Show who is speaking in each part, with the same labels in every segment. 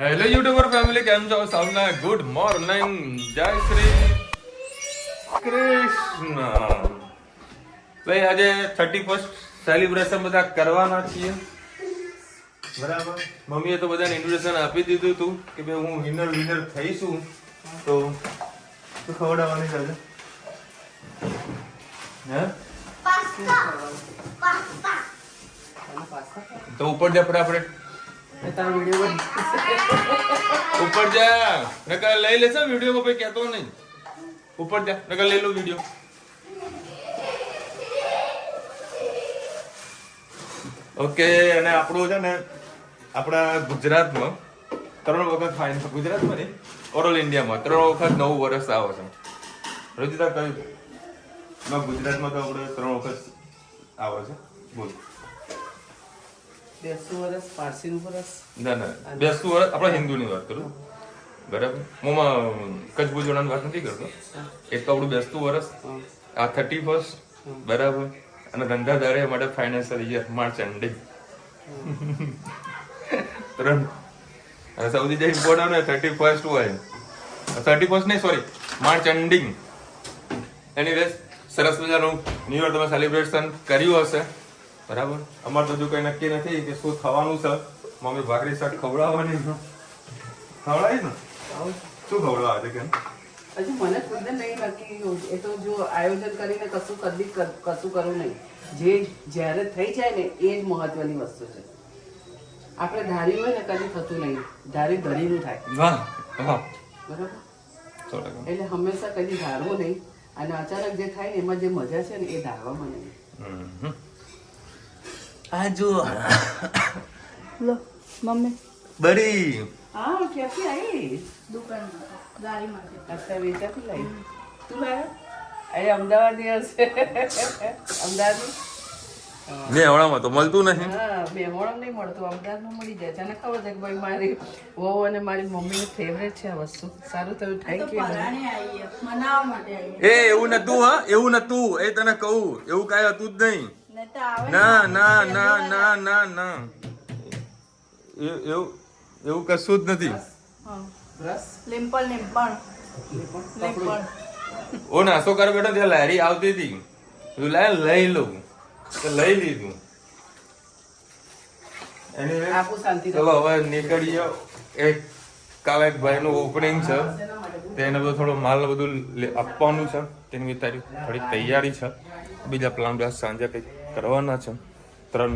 Speaker 1: Hello YouTuber family, કેમ છો? સૌને ગુડ મોર્નિંગ, જય શ્રી કૃષ્ણ. ભાઈ આજે 31st સેલિબ્રેશન બધા કરવાના છીએ, બરાબર. મમ્મીએ તો બધાને ઇન્વિટેશન આપી દીધું હતું કે ભાઈ હું વિનર થઈશું તો ખવડાવવાની છે આજે. હે તો ઉપર જા ફટાફટ, ઉપર જા, નકર લઈ લેશે વિડીયો કોઈ કહેતો નહીં. ઉપર જા, નકર લઈ લો વિડીયો. ઓકે. અને આપણું છે ને આપણા ગુજરાતમાં 3 વખત ફાઇન, ગુજરાતમાં નહીં ઓલ ઇન્ડિયામાં 3 વખત નવું વર્ષ આવે છે. રજીતા કયું ગુજરાતમાં તો આપણે 3 વખત આવે છે? બોલ.
Speaker 2: બેસતું વર્ષ, પારસીનું વર્ષ.
Speaker 1: ના, બેસતું વર્ષ આપણે હિન્દુની વાત કરું, બરાબર. હું કચ્છ ભુજોડાની વાત નથી કરતો. એક તો આપણું બેસતું વર્ષ, આ 31st, બરાબર. અને ધંધાદારી માટે ફાઇનાન્શિયલ યર માર્ચ એન્ડિંગ. 3. અને સૌથી જે ઇમ્પોર્ટન્ટ હોય 31st હોય, 31st નહીં, સોરી, માર્ચ એન્ડિંગ. એનીવેઝ, સરસ મજાનું ન્યુ યર તમે સેલિબ્રેશન કર્યું હશે, બરાબર. અમારે તો હજુ કઈ નક્કી નથી કે શું થવાનું છે. મમ્મી ભાખરી શાક ખવડાવવાની છે, ખવડાવી ને? શું ખવડાવવા છે? કેમ
Speaker 2: હજુ મને ખુદને નહીં નક્કી. એ તો જો આયોજન કરીને કશું કરવું નહીં. જે જ્યારે થઈ જાય ને એ જ મહત્વની વસ્તુ છે. આપણે ધાર્યું હોય ને કદી થતું નહીં, ધારી ધરીનું થાય, બરાબર. એટલે હંમેશા કદી ધારવું નહીં, અને અચાનક જે થાય ને એમાં જે મજા છે ને એ ધારવામાં નહીં.
Speaker 1: આ જો
Speaker 3: લો મમ્મી
Speaker 1: બડી
Speaker 2: હા, ક્યાંથી આવી?
Speaker 3: દુકાન ગાડી માટે.
Speaker 2: અત્યારે વેચાતી લાવી. તું લાવ્યો? અહીં અમદાવાદની હશે. અમદાવાદની?
Speaker 1: મેહોણામાં તો મળતું નહીં.
Speaker 2: હા, મેહોણામાં નહીં મળતું, અમદાવાદમાં મળી જાય. તને ખબર છે કે ભાઈ મારી વહુ અને મારી મમ્મીની ફેવરેટ છે આ વસ્તુ. સારું થયું, થેન્ક યુ.
Speaker 3: પરાણે આવીએ, મનાવવા માટે આવીએ.
Speaker 1: એવું નતું, હા, એવું નતું. એ તને કહું, એવું કાંઈ હતું જ નહીં.
Speaker 3: નહીં તો આવે ને.
Speaker 1: ના ના ના ના ના ના, એવું કશું જ નથી.
Speaker 3: હા.
Speaker 2: રસ
Speaker 3: લીંપણ લીંપણ લીંપણ.
Speaker 1: ઓ નાસ્તો કર બેઠો, ત્યાં લારી આવતી હતી, તું લઈ લઉં તો લઈ લીધું. Anyway,
Speaker 2: આપું શાંતિ.
Speaker 1: ચલો હવે નીકળીએ. એક કાલે એક ભાઈનું ઓપનિંગ છે, તેને બધું થોડો માલ બધું આપવાનું છે, તેની તારી થોડી તૈયારી છે. બીજા પ્લાન બધા સાંજે કંઈક કરવાના છે. 3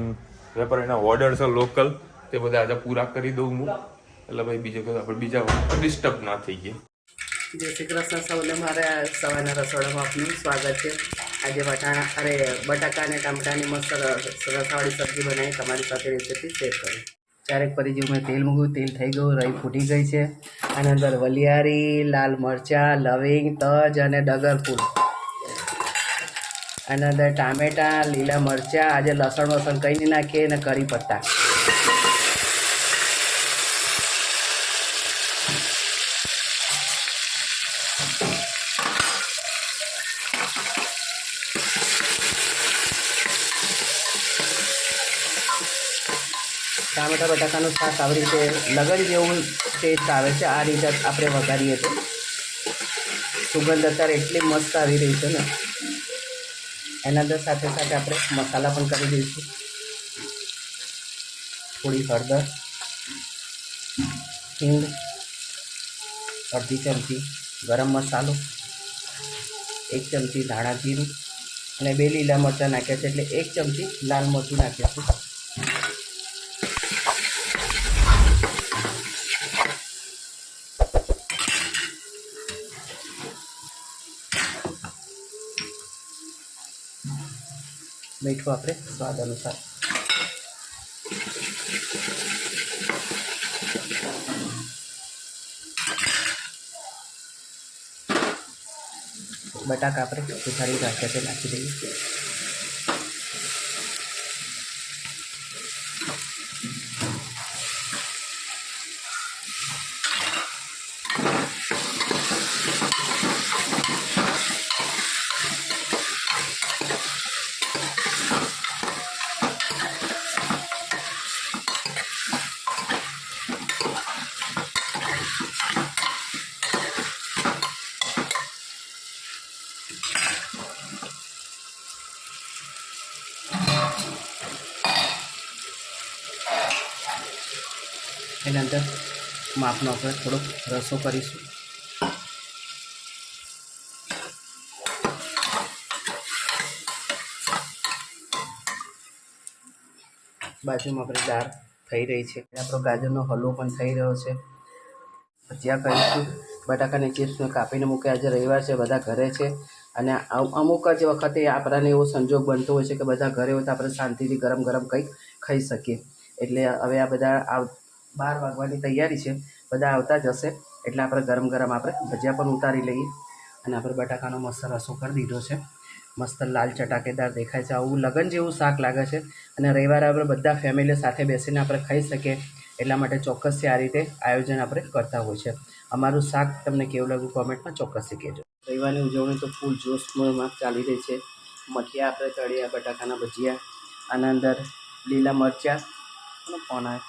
Speaker 1: વેપારીના ઓર્ડર છે લોકલ, તે બધા આજે પૂરા કરી દઉં હું, એટલે ભાઈ બીજું કંઈ આપણે બીજા ડિસ્ટર્બ ના થઈ ગઈ.
Speaker 2: જય શ્રી કૃષ્ણ સૌને. મારા સવારના રસોડામાં આપનું સ્વાગત છે. આજે બટાકા અને ટામેટાની મસ્ત રસાવાળી સબ્જી બનાવી તમારી સાથે રેસીપી શેર કરી. ચારેક પરી જેવું મેં તેલ મૂક્યું, તેલ થઈ ગયું, રહી ફૂટી ગઈ છે. આની અંદર વલિયારી, લાલ મરચાં, લવિંગ, તજ અને ડગરફૂલ. આની અંદર ટામેટાં, લીલા મરચાં, આજે લસણ કંઈ નહીં નાખીએ, અને કરી પત્તા. ટામેટા બટાકાનું શાક આવી રીતે લગન જેવું ટેસ્ટ આવે છે. આ રીતે આપણે વઘારીએ તો સુગંધ અત્યારે એટલી મસ્ત આવી રહી છે ને. એના અંદર સાથે સાથે આપણે મસાલા પણ કરી દઈશું. થોડી હળદર, હિંગ, અડધી ચમચી ગરમ મસાલો, 1 ચમચી ધાણા જીરું અને 2 લીલા મરચાં નાખ્યા છે, એટલે 1 ચમચી લાલ મરચું નાખ્યા છે. મીઠું આપણે સ્વાદ અનુસાર. બટાકા આપણે સુધારી રાખ્યા છે, નાખી દઈએ. અંદર માપનો આપણે થોડોક રસો કરીશું. બાજુમાં આપણી દાળ થઈ રહી છે. આપણો ગાજરનો હલવો પણ થઈ રહ્યો છે. ભજીયા કરીશું. બટાકાની ચિપ્સને કાપીને મૂકે. આજે રવિવાર છે, બધા ઘરે છે અને અમુક જ વખતે આપણાને એવો સંજોગ બનતો હોય છે કે બધા ઘરે હોય તો આપણે શાંતિથી ગરમ ગરમ કંઈક ખાઈ શકીએ. એટલે હવે આ બધા 12 વાગવાની તૈયારી છે. બધા આવતા જ હશે એટલે આપણે ગરમ ગરમ આપણે ભજીયા પણ ઉતારી લઈએ. અને આપણે બટાકાનો મસ્ત રસો કરી દીધો છે. મસ્ત લાલ ચટાકેદાર દેખાય છે. આવું લગન જેવું શાક લાગે છે અને રવિવારે આપણે બધા ફેમિલી સાથે બેસીને આપણે ખાઈ શકીએ એટલા માટે ચોક્કસથી આ રીતે આયોજન આપણે કરતા હોય છે. અમારું શાક તમને કેવું લાગ્યું કોમેન્ટમાં ચોક્કસથી કહેજો. રવિવારની ઉજવણી તો ફૂલ જોશમાં ચાલી રહી છે. મઠિયા આપણે તળ્યા, બટાકાના ભજીયા, આના અંદર લીલા મરચાં અને પોણા,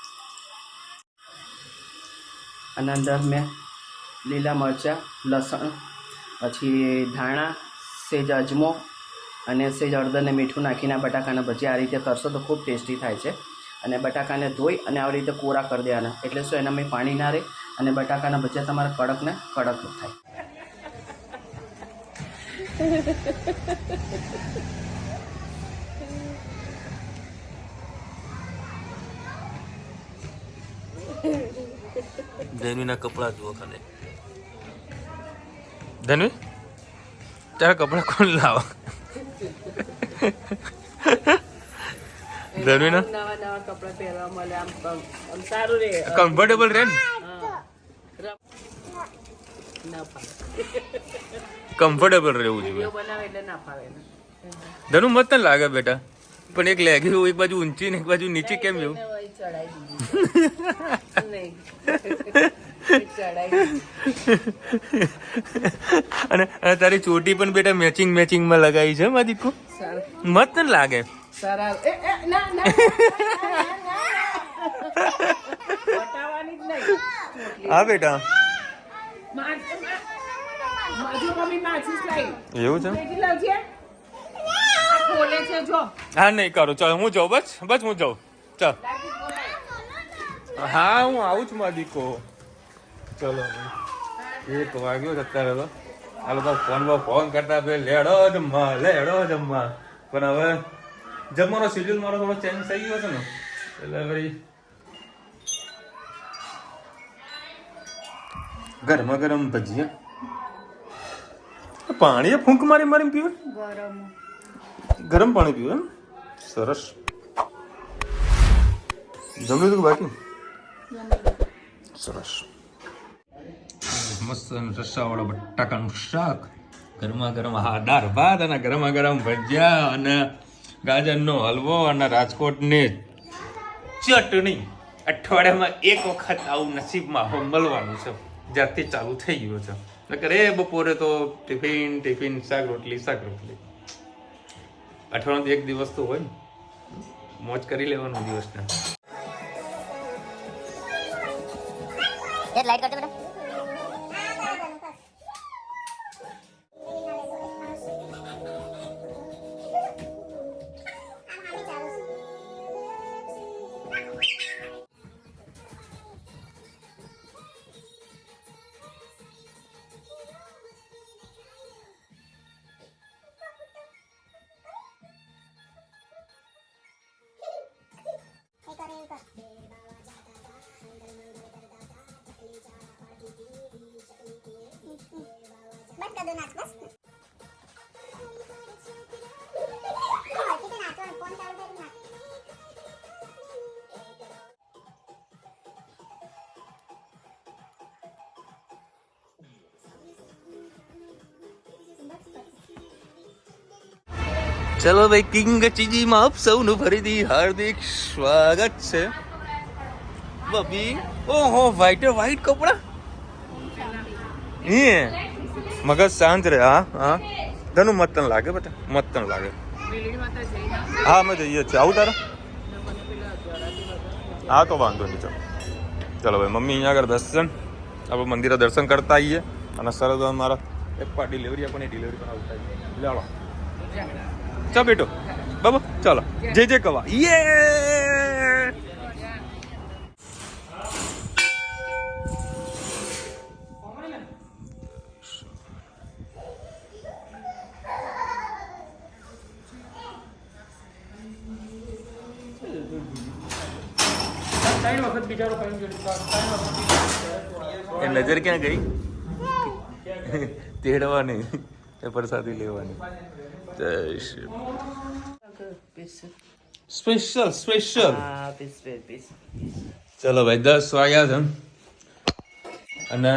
Speaker 2: આના અંદર મેં લીલા મરચાં, લસણ, પછી ધાણા, સેજ અજમો અને સેજ હળદર ને મીઠું નાખીને બટાકાના ભજીયા આ રીતે કરશો તો ખૂબ ટેસ્ટી થાય છે. અને બટાકાને ધોઈ અને આવી રીતે કોરા કરી દેવાના એટલે શું એનામાં પાણી ના રહે અને બટાકાના ભજીયા તમારા કડક ને કડક થાય.
Speaker 1: ધનવીના કપડા જુઓ ખાલી. ધનવી તારા કપડા કોણ લાવો? ધનવીના
Speaker 2: નવા નવા કપડાં પહેરવા મળે આમ સારું રહે,
Speaker 1: કમ્ફર્ટેબલ રહે ને,
Speaker 2: ના ફાવે.
Speaker 1: કમ્ફર્ટેબલ રહેવું જોઈએ.
Speaker 2: વિડીયો બનાવે એટલે ના ફાવે ને.
Speaker 1: ધનુ મત ન લાગે બેટા, પણ એક લેગી એક બાજુ ઊંચી ને એક બાજુ નીચે કેમ એવું?
Speaker 2: ચડાઈ દીધી નહીં ચડાઈ
Speaker 1: અને તારી ચોટી પણ બેટા મેચિંગમાં લગાવી છે મારી દીકુ. મત ન લાગે.
Speaker 2: સારા બતાવવાની જ નહીં.
Speaker 1: હા બેટા
Speaker 2: માજી મમ્મી માચીસ લાવી
Speaker 1: એવું છે.
Speaker 2: કેટલી લાવજે? આ ખોલે છે જો.
Speaker 1: હા નહીં કરું, ચાલ હું જાઉં, બસ હું જાઉં, ચાલ. હા હું આવું છું મારી દીકો. ચલો 1 વાગ્યો છે અત્યારે તો. આ લોકો ફોન કરતા લેડો જમવા પણ હવે જમવાનો શેડ્યુલ મારો થોડો ચેન્જ થઈ ગયો છે ને એટલે ભાઈ ગરમા ગરમ ભજીયા. પાણી ફૂંક મારી પીવે, ગરમ પાણી પીવે. સરસ. જમી લીધું બાકી? સરસ. મસ્ત રસાવાળો બટાકાનું શાક, ગરમા ગરમ દાળ ભાત અને ગરમા ગરમ ભજીયા અને ગાજરનો હલવો અને રાજકોટની ચટણી. અઠવાડિયામાં 1 વખત આવું નસીબમાં મળવાનું છે જ્યારથી ચાલુ થઈ ગયું છે. નકર એ બપોરે તો ટિફિન શાક રોટલી. અઠવાડિયામાં 1 દિવસ તો હોય ને, મોજ કરી લેવાનું દિવસને.
Speaker 4: લાઈટ કરજો બેટા. बस कर दो नाच बस. कितना नाचो फोन चालू कर नाच.
Speaker 1: ચલો ભાઈ, કિંગ ચીજીમાં આપ સૌનું ફરીથી હાર્દિક સ્વાગત છે. બબી ઓહો વ્હાઈટ કપડા. મગજ શાંત રહે. હા ધનુ મતન લાગે બેટા, મતન લાગે. હા અમે જઈએ છીએ. આવું તારે? હા તો વાંધો નહીં. ચલો ભાઈ, મમ્મી અહીંયા આગળ દર્શન, આપણે મંદિરે દર્શન કરતા આવીએ અને સરસ મારા એક ડિલિવરી આપણને ડિલિવરી પણ આવતા આવીએ. ચાલો ચાલ બેટો બાબા, ચાલો જય કવા. યે એ નજર ક્યાં ગઈ? તેડવાની એ પ્રસાદી લેવાની. જય શ્રી સ્પેશિયલ સ્પેશિયલ. ચલો ભાઈ 10 વાગ્યા છે અને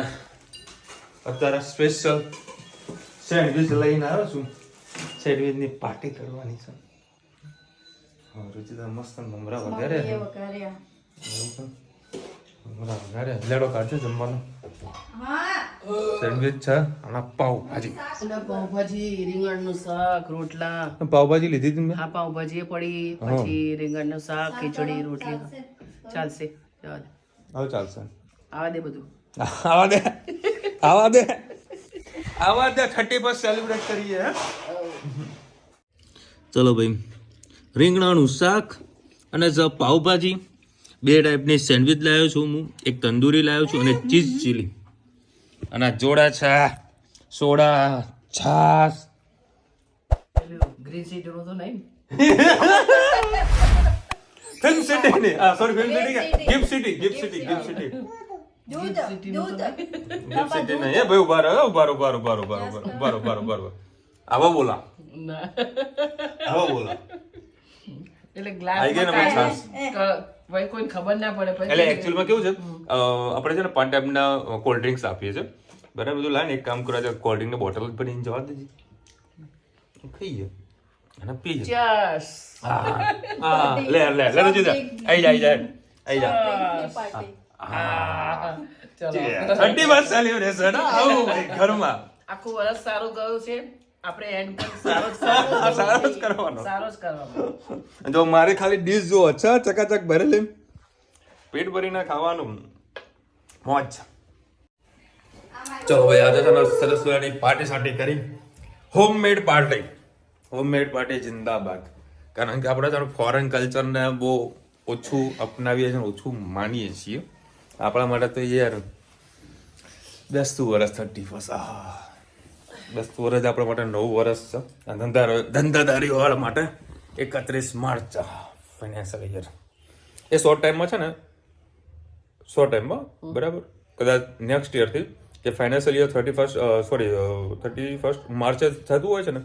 Speaker 1: અત્યારે સ્પેશિયલ સેન્ડવિચ લઈને આવ્યો છું. સેન્ડવિચની પાર્ટી કરવાની છે. હા રુચિતા મસ્ત મમરા વગેરે
Speaker 3: વઘાર્યા.
Speaker 1: મમરા વગેરે લેડો કાઢજો જમવાનું.
Speaker 3: હા
Speaker 1: સેન્ડવિચ છે અને પાવભાજી.
Speaker 2: પાવભાજી, રીંગણનું શાક, રોટલા.
Speaker 1: પાવભાજી લીધી હતી મેં.
Speaker 2: હા પાવભાજી પડી, પછી રીંગણનું શાક, ખીચડી, રોટલી. ચાલશે, જવા દે.
Speaker 1: હવે ચાલશે.
Speaker 2: આવા દે બધું.
Speaker 1: આવા દે આવા દે આવા દે 31 સેલિબ્રેટ કરીએ. ચલો ભાઈ, રીંગણાનું શાક અને પાવભાજી, 2 ટાઈપની સેન્ડવિચ લાવ્યો છું હું, એક તંદૂરી લાવ્યો છું અને ચીઝ ચીલી અને જોડા છે સોડા છાસ.
Speaker 2: ગ્રીન સીટ નું તો નહીં.
Speaker 1: ફિલ્મ સિટી ને sorry film city gift city gift city gift city
Speaker 3: દૂધ દૂધ
Speaker 1: ગિફ્ટ સિટી નહીં હે ભાઈ. ઉભારો આવો બોલા આવો બોલા.
Speaker 2: એટલે ગ્લાસ
Speaker 1: આઈ ગયા ને ભાઈ છાસ.
Speaker 2: ભાઈ કોઈ ખબર ના પડે પછી.
Speaker 1: એટલે એકચ્યુઅલમાં કેવું છે, આપણે છે ને 5 ટાઈપના કોલ્ડ ડ્રિંક્સ આપીએ છીએ બરાબર. બધું લાય ને એક કામ કરવા છે, કોલ્ડ ડ્રિંકની બોટલ ભરીને જવા દેજે, ખાઈએ અને પીએ.
Speaker 2: ચસ.
Speaker 1: હા લે રજીતા આઈ જા
Speaker 3: પાર્ટી
Speaker 2: ચલો
Speaker 1: 31 સેલિબ્રેશન આવું ભાઈ ઘરમાં.
Speaker 2: આખું વર્ષ સારું ગયું છે, આપણે એન્ડ કરી સારો
Speaker 1: સારો જ કરવાનો.
Speaker 2: કરવાનો.
Speaker 1: જો મારે ખાલી ડીશ જો અચ્છા ચકાચક ભરેલી, પેટ ભરીને ખાવાનું મોજ. ચલો ભાઈ આજે છે ને સરસ મજાની પાર્ટી સાટી કરી, હોમમેડ પાર્ટી જિંદાબાદ. કારણ કે આપણે છે ફોરેન કલ્ચરને બહુ ઓછું અપનાવીએ છીએ, ઓછું માનીએ છીએ. આપણા માટે તો યાર બેસતું વર્ષ 31 બેસતું વર્ષ આપણા માટે નવું વર્ષ છે. ધંધાદારીઓ વાળા માટે 31 માર્ચ ફાઇનાન્શિયલ યર. એ શોર્ટ ટાઈમમાં છે ને, શોર્ટ ટાઈમમાં બરાબર કદાચ નેક્સ્ટ યરથી જે ફાઇનાન્શિયલ યર 31 માર્ચે થતું હોય છે ને,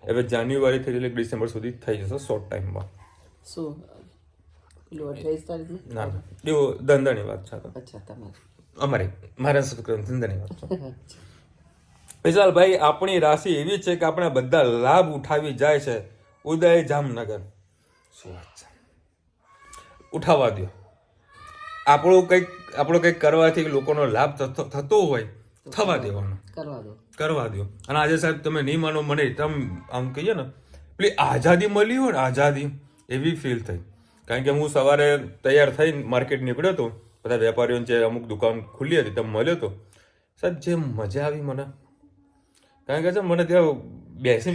Speaker 1: હવે જાન્યુઆરીથી એટલે ડિસેમ્બર સુધી થઈ જશે શોર્ટ ટાઈમમાં.
Speaker 2: શું પેલું 28 તારીખનું?
Speaker 1: ના એવું ધંધાની વાત છે.
Speaker 2: અચ્છા તમારે
Speaker 1: મારા ધંધાની વાત છે. વિશાલ ભાઈ, આપણી રાશિ એવી છે કે આપણે બધા લાભ ઉઠાવી જાય છે. ઉદય જામનગર, શું વાત છે, ઉઠાવવા દો. આપણો કંઈક કરવાથી લોકોનો લાભ થતો હોય થવા દેવાનો, કરવા દો. અને આજે સાહેબ તમે નહીં માનો, મને તમે આમ કહીએ ને પેલી આઝાદી મળી હોય ને, આઝાદી એવી ફીલ થઈ. કારણ કે હું સવારે તૈયાર થઈને માર્કેટ નીકળ્યો હતો, બધા વેપારીઓને જે અમુક દુકાન ખુલ્લી હતી તમે મળ્યો હતો સાહેબ, જે મજા આવી મને. કારણ કે મને ત્યાં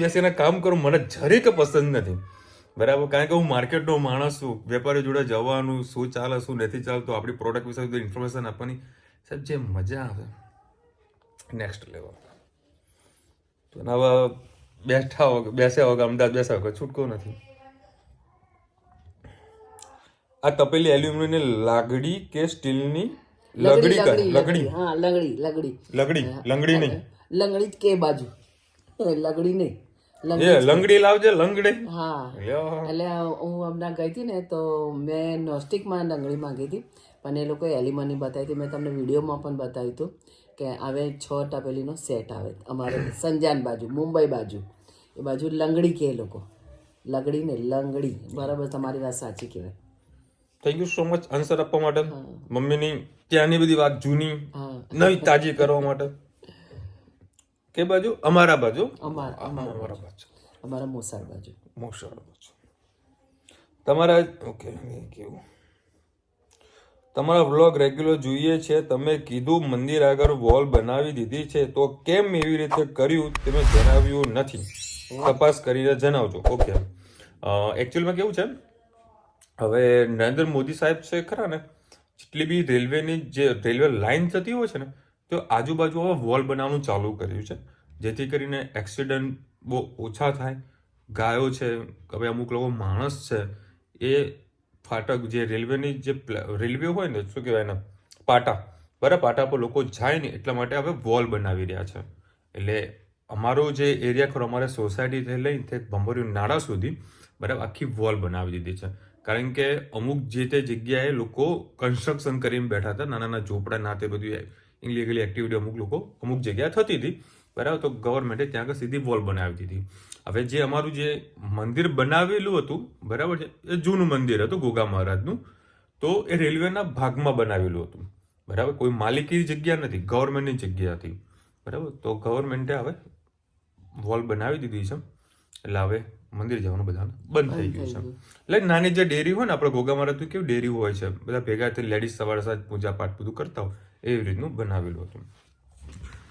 Speaker 1: બેસીને કામ કરું મને જરીક પસંદ નથી બરાબર. કારણ કે હું માર્કેટનો માણસ છું, વેપારીઓ જોડે જવાનું, શું ચાલે શું નથી ચાલતું, આપણી પ્રોડક્ટ વિશે ઇન્ફોર્મેશન આપવાની સાહેબ, જે મજા આવે નેક્સ્ટ લેવલ. તો હવે બેસ્યા વગર અમદાવાદ બેસ્યા વગર છૂટકો નથી. આ તપેલી એલ્યુમિનિયમની લાગડી કે સ્ટીલની લંગડી નહીં,
Speaker 2: લંગડી જ કે બાજુ લંગડી નહીં,
Speaker 1: લંગડી લાવજે લંગડી.
Speaker 2: હા એટલે હું હમણાં ગઈ હતી ને તો મેં નોસ્ટિકમાં લંગડી માંગી હતી, પણ એ લોકોએ એલિમની બતાવી હતી. મેં તમને વિડીયોમાં પણ બતાવ્યું હતું કે હવે 6 તપેલીનો સેટ આવે અમારે સંજાન બાજુ, મુંબઈ બાજુ, એ બાજુ લંગડી કે એ લોકો, લંગડી ને લંગડી. બરાબર, તમારી વાત સાચી કહેવાય.
Speaker 1: Thank you so much answer આપવા માટે, મમ્મીની ત્યાંની બધી વાત જૂની નવી તાજી કરવા માટે. કે બાજુ? અમારા બાજુ, અમારા
Speaker 2: મોસાળ બાજુ.
Speaker 1: તમારા ઓકે કેવું તમારા વ્લોગ રેગ્યુલર જોઈએ છે. તમે કીધું મંદિર આગળ વોલ બનાવી દીધી છે, તો કેમ એવી રીતે કર્યું તમે જણાવ્યું નથી, તપાસ કરીને જણાવજો. ઓકે, એકચ્યુઅલમાં કેવું છે, હવે નરેન્દ્ર મોદી સાહેબ છે ખરા ને, જેટલી બી રેલવેની જે રેલવે લાઇન થતી હોય છે ને, તો આજુબાજુ હવે વોલ બનાવવાનું ચાલુ કર્યું છે, જેથી કરીને એક્સિડન્ટ બહુ ઓછા થાય. ગાયો છે, હવે અમુક લોકો માણસ છે, એ ફાટક જે રેલવેની જે રેલવે હોય ને શું કહેવાય ને પાટા, બરાબર, પાટા પર લોકો જાય ને એટલા માટે હવે વોલ બનાવી રહ્યા છે. એટલે અમારો જે એરિયા ખરો, અમારે સોસાયટીથી લઈને તે ભંભોરી નાળા સુધી બરાબર આખી વોલ બનાવી દીધી છે. કારણ કે અમુક જે તે જગ્યાએ લોકો કન્સ્ટ્રક્શન કરીને બેઠા હતા, નાના નાના ઝોપડા ના તે બધું ઇલીગલી એક્ટિવિટી અમુક જગ્યાએ થતી હતી, બરાબર. તો ગવર્મેન્ટે ત્યાં આગળ સીધી વોલ બનાવી દીધી. હવે જે અમારું જે મંદિર બનાવેલું હતું, બરાબર છે, એ જૂનું મંદિર હતું ગોગા મહારાજનું. તો એ રેલવેના ભાગમાં બનાવેલું હતું, બરાબર. કોઈ માલિકી જગ્યા નથી, ગવર્મેન્ટની જગ્યા હતી, બરાબર. તો ગવર્મેન્ટે હવે વોલ બનાવી દીધી છે. એટલે હવે મંદિર જવાનું બધાને બંધ થઈ ગયું છે. એટલે નાની જે ડેરી હોય ને, આપણે ગોગા મહારાજ કેવું ડેરી હોય છે, બધા ભેગા થઈ લેડીઝ સવારે સાંજ પૂજા પાઠ બધું કરતા હોય, એવી રીતનું બનાવેલું હતું.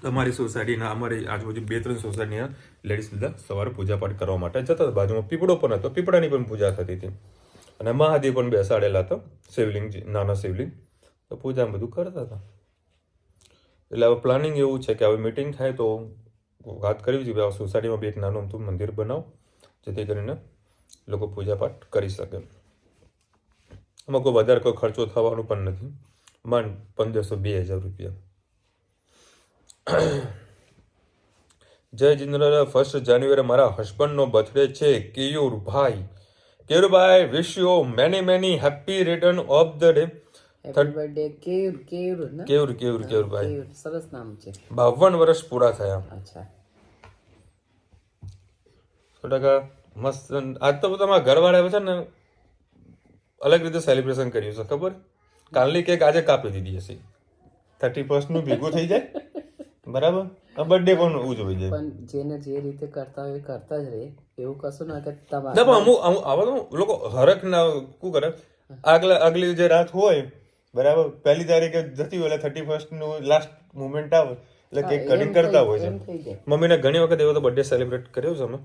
Speaker 1: અમારી સોસાયટીના, અમારી આજુબાજુ 2-3 સોસાયટીના લેડીઝ બધા સવારે પૂજા પાઠ કરવા માટે જતા હતા. બાજુમાં પીપળો પણ હતો, પીપળાની પણ પૂજા થતી હતી. અને મહાદેવ પણ બેસાડેલા હતા, શિવલિંગ, નાના શિવલિંગ. તો પૂજા બધું કરતા હતા. એટલે હવે પ્લાનિંગ એવું છે કે હવે મીટિંગ થાય તો વાત કરવી છે કે સોસાયટીમાં બી એક નાનું અમથું મંદિર બનાવો, જેથી કરીને લોકો પૂજા પાઠ કરી શકે. એમાં કોઈ વધારે કોઈ ખર્ચો થવાનો પણ નથી, માંડ 1500-2000 રૂપિયા. જય જિંદ્ર. 1 જાન્યુઆરી મારા હસબન્ડનો બર્થડે છે. Keyurbhai wish you many happy return of the day.
Speaker 2: Happy birthday Keyur ને?
Speaker 1: કેયુરભાઈ,
Speaker 2: સરસ નામ છે.
Speaker 1: 52 વર્ષ પૂરા થયા.
Speaker 2: અચ્છા,
Speaker 1: 100% મસ્ત. આજ તો તમારા ઘરવાળા છે ને અલગ રીતે સેલિબ્રેશન કર્યું છે, ખબર? કાલની કેક આજે કાપી દીધી હશે. 31st નું ભેગું થઈ જાય, બરાબર. બર્થડે પણ ઉજવી જાય.
Speaker 2: પણ જેને જે રીતે કરતા હોય એ કરતા જ રહે, એવું કશું ના કે
Speaker 1: અમુક આવા તો લોકો હરખ ના શું કરે, આગલી જે રાત હોય, બરાબર, 1 તારીખે જતી હોય એટલે 31st નું લાસ્ટ મુમેન્ટ આવે એટલે કેક કટિંગ કરતા હોય છે. મમ્મીને ઘણી વખત એવો તો બર્થડે સેલિબ્રેટ કર્યો છે અમે.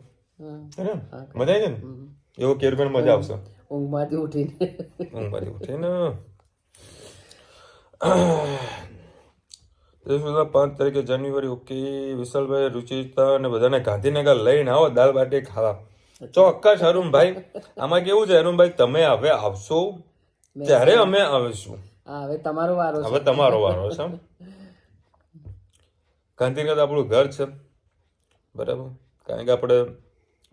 Speaker 1: મજા આવી છે ને? એવો કેરબેન મજા આવશે.
Speaker 2: ઊંઘમાંથી ઉઠીને
Speaker 1: 5 તારીખે જાન્યુઆરી. ઓકે વિશાલભાઈ, રુચિતા અને બધાને ગાંધીનગર લઈને આવો દાલ બાટી ખાવા. ચોક્કસ અરુણભાઈ. આમાં કેવું છે અરુણભાઈ, તમે હવે આવશો ત્યારે અમે આવીશું.
Speaker 2: હવે તમારો વારો છે.
Speaker 1: હવે તમારો વારો છે. ગાંધીનગર આપણું ઘર છે, બરાબર. કારણ કે આપણે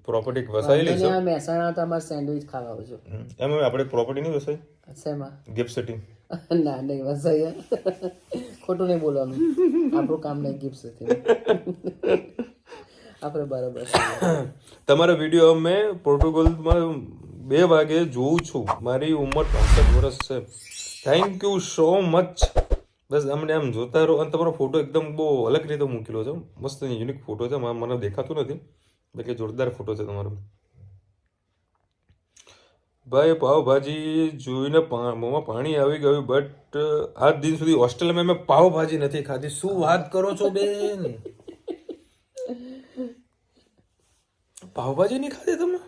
Speaker 1: પ્રોપર્ટી વસાયેલી છે.
Speaker 2: મહેસાણા તો અમારે સેન્ડવિચ ખાવા આવજો.
Speaker 1: એમ આપણે પ્રોપર્ટી નહીં વસાઈ?
Speaker 2: શેમાં?
Speaker 1: Gift city.
Speaker 2: ના, નહીં વસાઈ. ખોટું નહીં બોલવાનું, આપણું કામ નહીં. ગિફ્ટ સિટી આપણે બરાબર.
Speaker 1: તમારો વિડીયો મેં પોર્ટુગલમાં 2 વાગે જોઉં છું. મારી ઉંમર 65 વર્ષ છે. Thank you so much. બસ અમને આમ જોતા રહો. અને તમારો ફોટો એકદમ બહુ અલગ રીતે મૂકેલો છે, મસ્ત યુનિક ફોટો છે. મને દેખાતું નથી, બાકી જોરદાર ફોટો છે તમારો. ભાઈ પાવભાજી જોઈને મોંમાં પાણી આવી ગયું, બટ આજ દિન સુધી હોસ્ટેલમાં મેં પાવભાજી નથી ખાધી. શું વાત કરો છો બેન? પાવભાજી નહીં ખાધી તમે?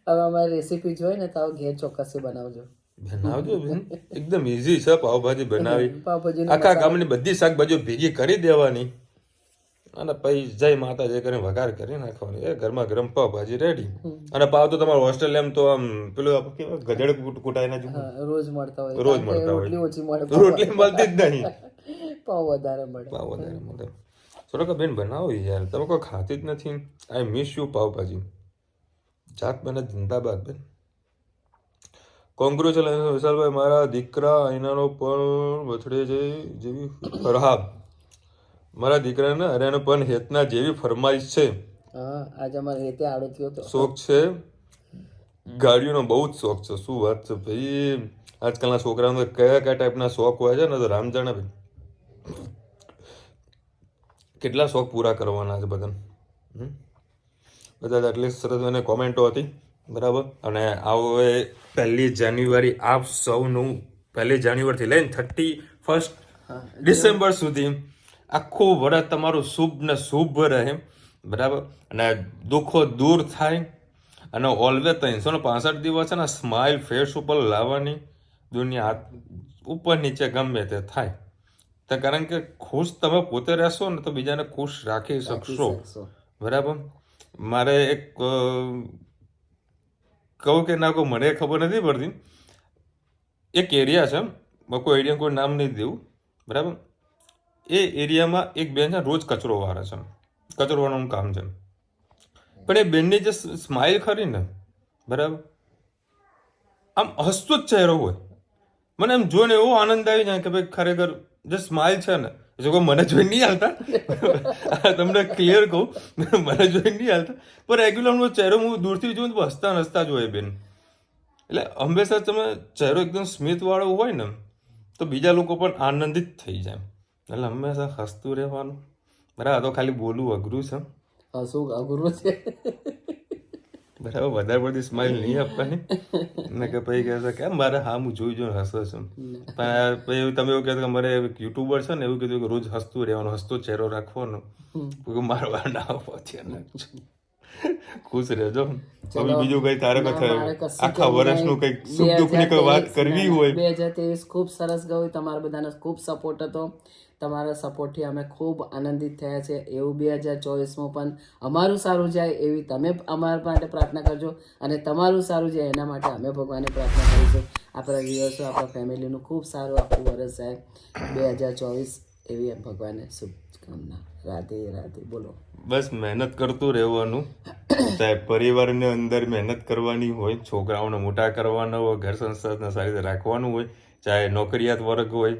Speaker 2: હવે અમારી રેસીપી જોઈ ને તો ઘેર ચોક્કસથી બનાવજો.
Speaker 1: બનાવજો બેન, એકદમ ઈઝી છે પાવભાજી બનાવી.
Speaker 2: પાવભાજી
Speaker 1: આખા ગામની બધી શાકભાજીઓ ભેગી કરી દેવાની અને પછી જય માતાજી કરીને વઘાર કરી નાખવાની. એ ગરમા ગરમ પાવભાજી રેડી. અને પાવ તો તમારો હોસ્ટેલ એમ તો આમ પેલું ગધેડ કુટાઈ ના
Speaker 2: રોજ મળતા હોય.
Speaker 1: રોજ મળતા હોય.
Speaker 2: રોટલી ઓછી મળે,
Speaker 1: રોટલી મળતી જ નહીં,
Speaker 2: પાવ વધારે મળે.
Speaker 1: પાવ વધારે મળે. થોડોક બેન બનાવો યાર, તમે કોઈ ખાતી જ નથી. I miss you pav bhaji. જાત બને જિંદાબાદ બેન. કોંગ્રેચ્યુલેશન વિશાલભાઈ, મારા દીકરા અહીંનાનો પણ બર્થડે છે જેવી ફરહાબ. મારા દીકરાને અરેનો પણ હેતના જેવી ફરમાઈશ છે.
Speaker 2: હા, આજે અમારે હેતે આડો થયો તો.
Speaker 1: શોખ છે ગાડીઓનો, બહુ જ શોખ છે. શું વાત છે ભાઈ, આજકાલના છોકરાઓને કયા કયા ટાઈપના શોખ હોય છે ને, તો રામ જાણે ભાઈ કેટલા શોખ પૂરા કરવાના છે બધા. બધા આટલી સરસ મને કોમેન્ટો હતી, બરાબર. અને હવે 1 જાન્યુઆરી આપ સૌનું 1 જાન્યુઆરીથી લઈને 31 ડિસેમ્બર સુધી આખું વર્ષ તમારું શુભ ને શુભ રહે, બરાબર. અને દુઃખો દૂર થાય અને ઓલવેઝ 365 દિવસ છે ને સ્માઇલ ફેસ ઉપર લાવવાની. દુનિયા ઉપર નીચે ગમે તે થાય, તો કારણ કે ખુશ તમે પોતે રહેશો ને તો બીજાને ખુશ રાખી શકશો, બરાબર. મારે એક કહું કે ના કહું મને ખબર નથી પડતી. એક એરિયા છે, કોઈ એરિયા કોઈ નામ નહીં દેવું, બરાબર. એ એરિયામાં એક બેન છે, રોજ કચરો વાળે છે, કચરો વાળવાનું કામ છે. પણ એ બેનની જે સ્માઇલ ખરી ને, બરાબર, આમ હસતો જ ચહેરો હોય. મને એમ જોઈને એવો આનંદ આવી જાય કે ભાઈ ખરેખર જે સ્માઇલ છે ને, જો કોઈ મને જોઈ નહીં હાલતા, તમને ક્લિયર કહું, મને જોઈ નહીં હાલતા, પણ રેગ્યુલરનો ચહેરો હું દૂરથી જોઉં તો હસતા હસતા જ હોય બેન. એટલે હંમેશા તમે ચહેરો એકદમ સ્મિત વાળો હોય ને તો બીજા લોકો પણ આનંદિત થઈ જાય. એટલે હંમેશા હસતું રહેવાનું, બરાબર. તો ખાલી બોલવું અઘરું છે,
Speaker 2: હસવું અઘરું છે.
Speaker 1: બરાબર. વધારે પડતી સ્માઇલ નહીં આપવાની ને કે પછી કહે છે કે મારે હા હું જોઈ જોઈને હસો છું. પણ પછી તમે એવું કહેતો કે મારે યુટ્યુબર છે ને એવું કીધું કે રોજ હસતું રહેવાનું, હસતો ચહેરો રાખવાનો. મારો વાર ના પહોંચી નાખજો, ખુશ રહેજો. બીજું કઈ તારે આખા વર્ષનું કઈક સુખ દુઃખની કોઈ વાત કરવી હોય.
Speaker 2: 2023 ખૂબ સરસ ગયું, તમારા બધાનો ખૂબ સપોર્ટ હતો. તમારા સપોર્ટથી અમે ખૂબ આનંદિત થયા છે. એવું 2024માં પણ અમારું સારું જાય એવી તમે અમારા માટે પ્રાર્થના કરજો, અને તમારું સારું જાય એના માટે અમે ભગવાનને પ્રાર્થના કરીશું. આપણા વ્યુઅર્સો, આપણા ફેમિલીનું ખૂબ સારું આખું વર્ષ જાય 2024 એવી ભગવાનને શુભકામના. રાધે રાધે. બોલો.
Speaker 1: બસ મહેનત કરતું રહેવાનું, ચાહે પરિવારની અંદર મહેનત કરવાની હોય, છોકરાઓને મોટા કરવાના હોય, ઘર સંસારને સારી રીતે રાખવાનું હોય, ચાહે નોકરિયાત વર્ગ હોય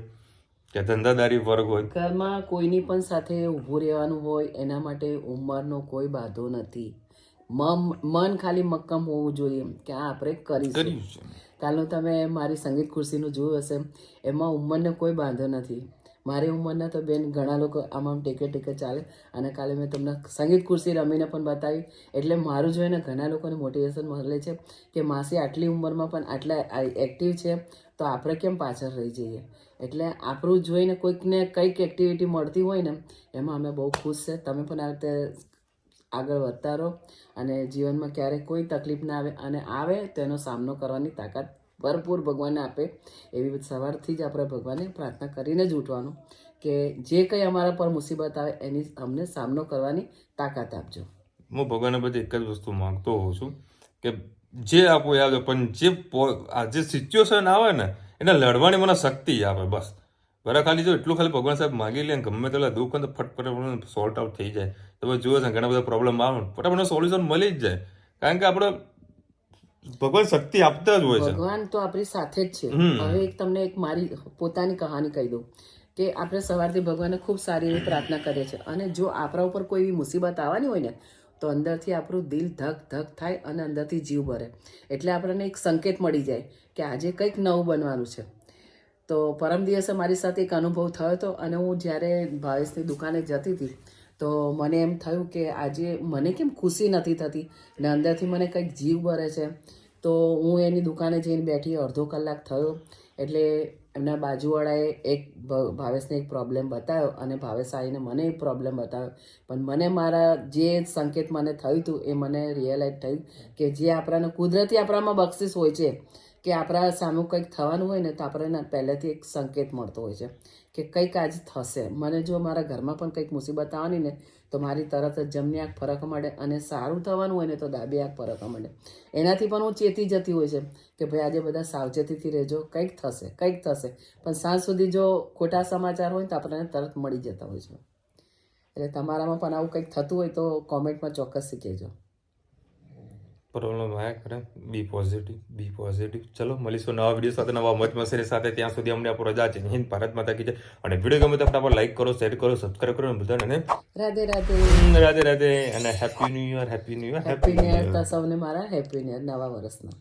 Speaker 1: કે ધંધાદારી વર્ગ હોય,
Speaker 2: ઘરમાં કોઈની પણ સાથે ઊભું રહેવાનું હોય, એના માટે ઉંમરનો કોઈ બાધો નથી. મન ખાલી મક્કમ હોવું જોઈએ કે આ આપણે કરીશું. કાલનું તમે મારી સંગીત ખુરશીનું જોયું હશે, એમાં ઉંમરને કોઈ બાંધો નથી. મારી ઉંમરના તો બેન ઘણા લોકો આમ ટેકે ચાલે, અને કાલે મેં તમને સંગીત ખુરશી રમીને પણ બતાવી. એટલે મારું જોઈને ઘણા લોકોને મોટિવેશન મળે છે કે માસી આટલી ઉંમરમાં પણ આટલા એક્ટિવ છે, તો આપણે કેમ પાછળ રહી જઈએ. એટલે આપણું જોઈને કોઈકને કંઈક એક્ટિવિટી મળતી હોય ને એમાં અમે બહુ ખુશ છે. તમે પણ આ રીતે આગળ વધતા રહો, અને જીવનમાં ક્યારેક કોઈ તકલીફ ના આવે, અને આવે તો એનો સામનો કરવાની તાકાત ભરપૂર ભગવાનને આપે. એવી સવારથી જ આપણે ભગવાનને પ્રાર્થના કરીને જ ઉઠવાનું કે જે કંઈ અમારા પર મુસીબત આવે એની અમને સામનો કરવાની તાકાત આપજો.
Speaker 1: હું ભગવાનને બધી એક જ વસ્તુ માંગતો હોઉં છું કે જે આપો યાદ, પણ જે સિચ્યુએશન આવે ને એને લડવાની મને શક્તિ આપે. બસ બરાબર. ખાલી જો એટલું ખાલી ભગવાન સાહેબ માગી લે, ગમે તેટલા દુઃખ હોય તો ફટફટ સોલ્ટ આઉટ થઈ જાય. તમે જુઓ છો ઘણા બધા પ્રોબ્લેમ આવે ફટાફટ સોલ્યુશન મળી જ જાય, કારણ કે આપણે ભગવાન શક્તિ આપતા જ હોય છે.
Speaker 2: ભગવાન તો આપણી સાથે જ છે. હવે તમને એક મારી પોતાની કહાની કહી દઉં કે આપણે સવારથી ભગવાનને ખૂબ સારી એવી પ્રાર્થના કરીએ છીએ, અને જો આપણા ઉપર કોઈ એવી મુસીબત આવવાની હોય ને તો અંદરથી આપણું દિલ ધક ધક થાય અને અંદરથી જીવ ભરે. એટલે આપણને એક સંકેત મળી જાય કે આજે કંઈક નવું બનવાનું છે. તો પરમ દિવસે મારી સાથે એક અનુભવ થયો હતો, અને હું જ્યારે ભાવેશની દુકાને જતી હતી તો મને એમ થયું કે આજે મને કેમ ખુશી નથી થતી ને અંદરથી મને કંઈક જીવ ભરે છે. તો હું એની દુકાને જઈને બેઠી, અડધો કલાક થયો. એટલે એમના બાજુવાળાએ એક ભાવેશને એક પ્રોબ્લેમ બતાવ્યો, અને ભાવેશ આવીને મને એક પ્રોબ્લેમ બતાવ્યો. પણ મને મારા જે સંકેત મને થયું હતું એ મને રિયલાઇઝ થયું કે જે આપણાને કુદરતી આપણામાં બક્ષિસ હોય છે કે આપણા સામે કંઈક થવાનું હોય ને તો આપણને પહેલેથી એક સંકેત મળતો હોય છે કે કંઈક આજે થશે. મને જો મારા ઘરમાં પણ કંઈક મુસીબત આવવાની ને તો મારી તરત જ જમણી આંખ ફરક મળે, અને સારું થવાનું હોય ને તો ડાબી આંખ ફરક મળે. એનાથી પણ હું ચેતી જતી હોય છે કે ભાઈ આજે બધા સાવચેતીથી રહેજો, કંઈક થશે કંઈક થશે. પણ સાંજ સુધી જો ખોટા સમાચાર હોય તો આપણને તરત મળી જતા હોય છે. એટલે તમારામાં પણ આવું કંઈક થતું હોય તો કોમેન્ટમાં ચોક્કસથી કહેજો.
Speaker 1: પ્રોબ્લેમ આયા કરે, બી પોઝિટિવ. ચલો મળીશું નવા વિડીયો સાથે, નવા મત મસેરી સાથે. ત્યાં સુધી અમને આપણો રજા છે. હિન્દ ભારત માતા કી જય. અને વિડીયો ગમે તો ફટાફટ લાઈક કરો, શેર કરો, સબસ્ક્રાઇબ કરો, બધાને
Speaker 2: રાધે રાધે.
Speaker 1: રાધે રાધે અને happy new year.
Speaker 2: Happy new year. સૌને મારા હેપી ન્યુ યર નવા વર્ષના.